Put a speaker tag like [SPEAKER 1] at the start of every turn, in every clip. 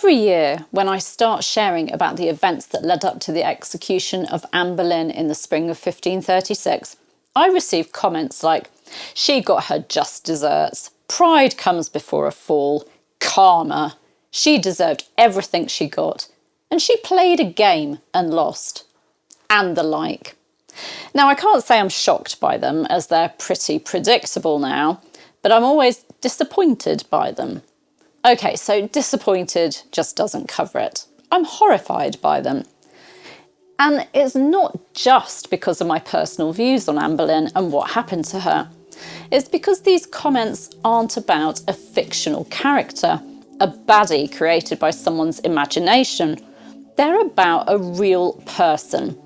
[SPEAKER 1] Every year, when I start sharing about the events that led up to the execution of Anne Boleyn in the spring of 1536, I receive comments like, "She got her just desserts. Pride comes before a fall. Karma. She deserved everything she got. And she played a game and lost." And the like. Now, I can't say I'm shocked by them, as they're pretty predictable now, but I'm always disappointed by them. Okay, so disappointed just doesn't cover it. I'm horrified by them. And it's not just because of my personal views on Anne Boleyn and what happened to her. It's because these comments aren't about a fictional character, a baddie created by someone's imagination. They're about a real person.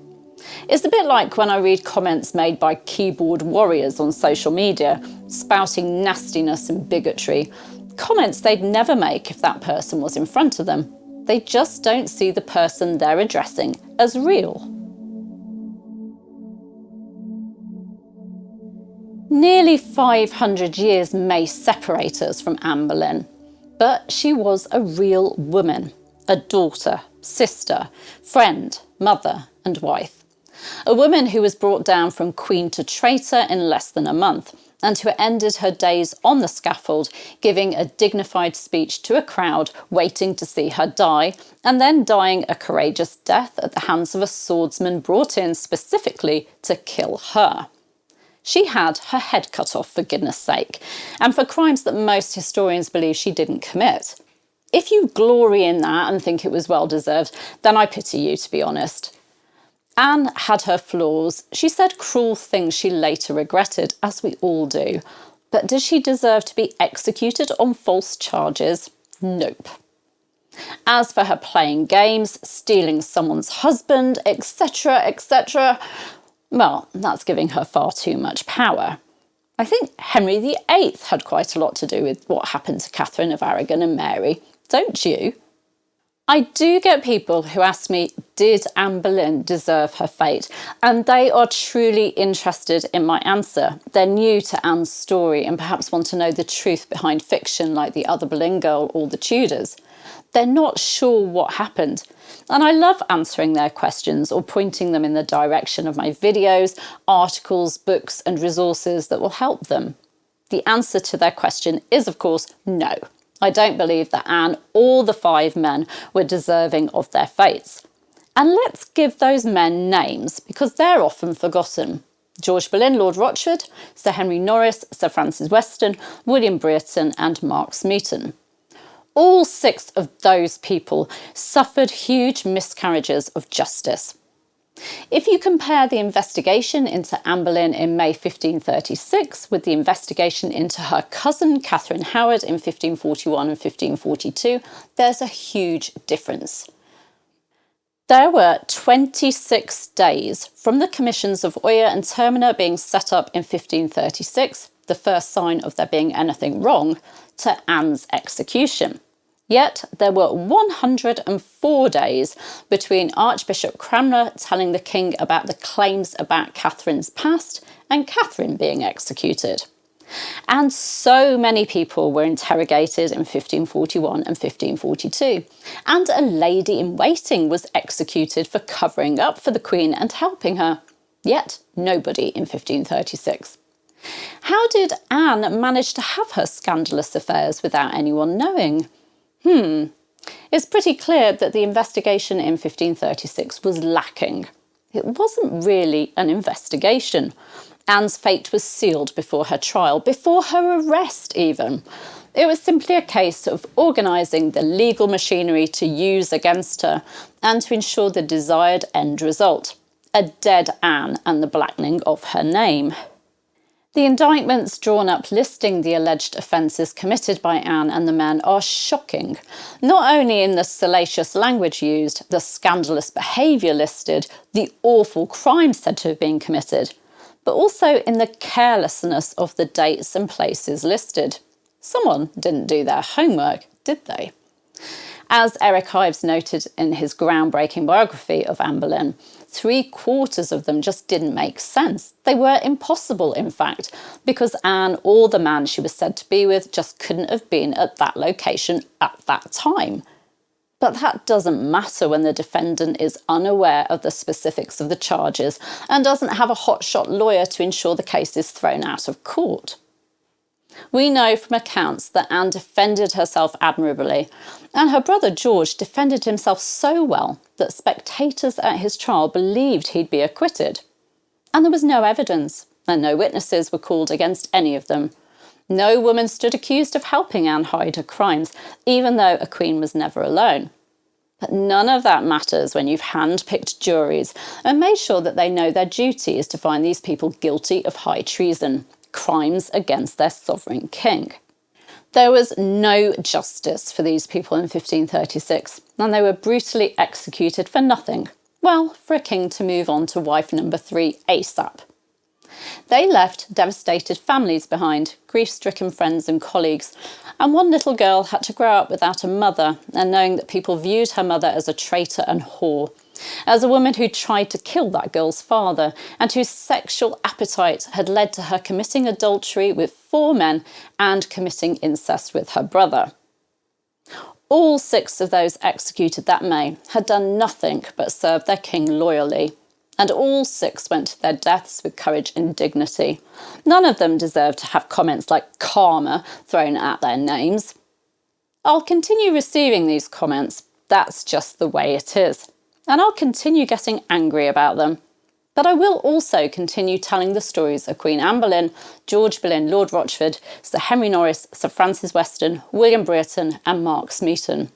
[SPEAKER 1] It's a bit like when I read comments made by keyboard warriors on social media, spouting nastiness and bigotry. Comments they'd never make if that person was in front of them. They just don't see the person they're addressing as real. Nearly 500 years may separate us from Anne Boleyn, but she was a real woman, a daughter, sister, friend, mother and wife. A woman who was brought down from queen to traitor in less than a month, and who ended her days on the scaffold giving a dignified speech to a crowd waiting to see her die, and then dying a courageous death at the hands of a swordsman brought in specifically to kill her. She had her head cut off, for goodness sake, and for crimes that most historians believe she didn't commit. If you glory in that and think it was well deserved, then I pity you, to be honest. Anne had her flaws. She said cruel things she later regretted, as we all do. But did she deserve to be executed on false charges? Nope. As for her playing games, stealing someone's husband, etc., etc., well, that's giving her far too much power. I think Henry VIII had quite a lot to do with what happened to Catherine of Aragon and Mary, don't you? I do get people who ask me, did Anne Boleyn deserve her fate? And they are truly interested in my answer. They're new to Anne's story and perhaps want to know the truth behind fiction like The Other Boleyn Girl or The Tudors. They're not sure what happened. And I love answering their questions or pointing them in the direction of my videos, articles, books and resources that will help them. The answer to their question is, of course, no. I don't believe that Anne or the 5 men were deserving of their fates. And let's give those men names, because they're often forgotten. George Boleyn, Lord Rochford, Sir Henry Norris, Sir Francis Weston, William Brereton and Mark Smeaton. All 6 of those people suffered huge miscarriages of justice. If you compare the investigation into Anne Boleyn in May 1536 with the investigation into her cousin Catherine Howard in 1541 and 1542, there's a huge difference. There were 26 days from the commissions of Oyer and Terminer being set up in 1536, the first sign of there being anything wrong, to Anne's execution. Yet there were 104 days between Archbishop Cranmer telling the king about the claims about Catherine's past and Catherine being executed. And so many people were interrogated in 1541 and 1542. And a lady in waiting was executed for covering up for the Queen and helping her. Yet nobody in 1536. How did Anne manage to have her scandalous affairs without anyone knowing? It's pretty clear that the investigation in 1536 was lacking. It wasn't really an investigation. Anne's fate was sealed before her trial, before her arrest even. It was simply a case of organising the legal machinery to use against her and to ensure the desired end result, a dead Anne and the blackening of her name. The indictments drawn up listing the alleged offences committed by Anne and the men are shocking, not only in the salacious language used, the scandalous behaviour listed, the awful crimes said to have been committed, but also in the carelessness of the dates and places listed. Someone didn't do their homework, did they? As Eric Ives noted in his groundbreaking biography of Anne Boleyn, 3/4 of them just didn't make sense. They were impossible, in fact, because Anne or the man she was said to be with just couldn't have been at that location at that time. But that doesn't matter when the defendant is unaware of the specifics of the charges and doesn't have a hotshot lawyer to ensure the case is thrown out of court. We know from accounts that Anne defended herself admirably, and her brother George defended himself so well that spectators at his trial believed he'd be acquitted. And there was no evidence, and no witnesses were called against any of them. No woman stood accused of helping Anne hide her crimes, even though a queen was never alone. But none of that matters when you've hand-picked juries and made sure that they know their duty is to find these people guilty of high treason, crimes against their sovereign king. There was no justice for these people in 1536, and they were brutally executed for nothing. Well, for a king to move on to wife number 3 ASAP. They left devastated families behind, grief-stricken friends and colleagues, and one little girl had to grow up without a mother and knowing that people viewed her mother as a traitor and whore, as a woman who tried to kill that girl's father and whose sexual appetite had led to her committing adultery with 4 men and committing incest with her brother. All 6 of those executed that May had done nothing but serve their king loyally, and all 6 went to their deaths with courage and dignity. None of them deserved to have comments like karma thrown at their names. I'll continue receiving these comments, that's just the way it is, and I'll continue getting angry about them. But I will also continue telling the stories of Queen Anne Boleyn, George Boleyn, Lord Rochford, Sir Henry Norris, Sir Francis Weston, William Brereton and Mark Smeaton.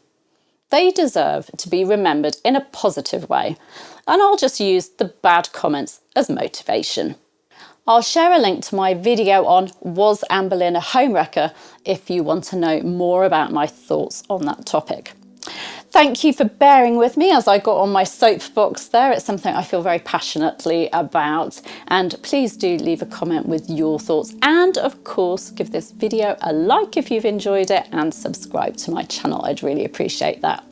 [SPEAKER 1] They deserve to be remembered in a positive way, and I'll just use the bad comments as motivation. I'll share a link to my video on Was Anne Boleyn a homewrecker if you want to know more about my thoughts on that topic. Thank you for bearing with me as I got on my soapbox there. It's something I feel very passionately about, and please do leave a comment with your thoughts, and of course give this video a like if you've enjoyed it and subscribe to my channel. I'd really appreciate that.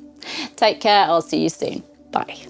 [SPEAKER 1] Take care, I'll see you soon. Bye.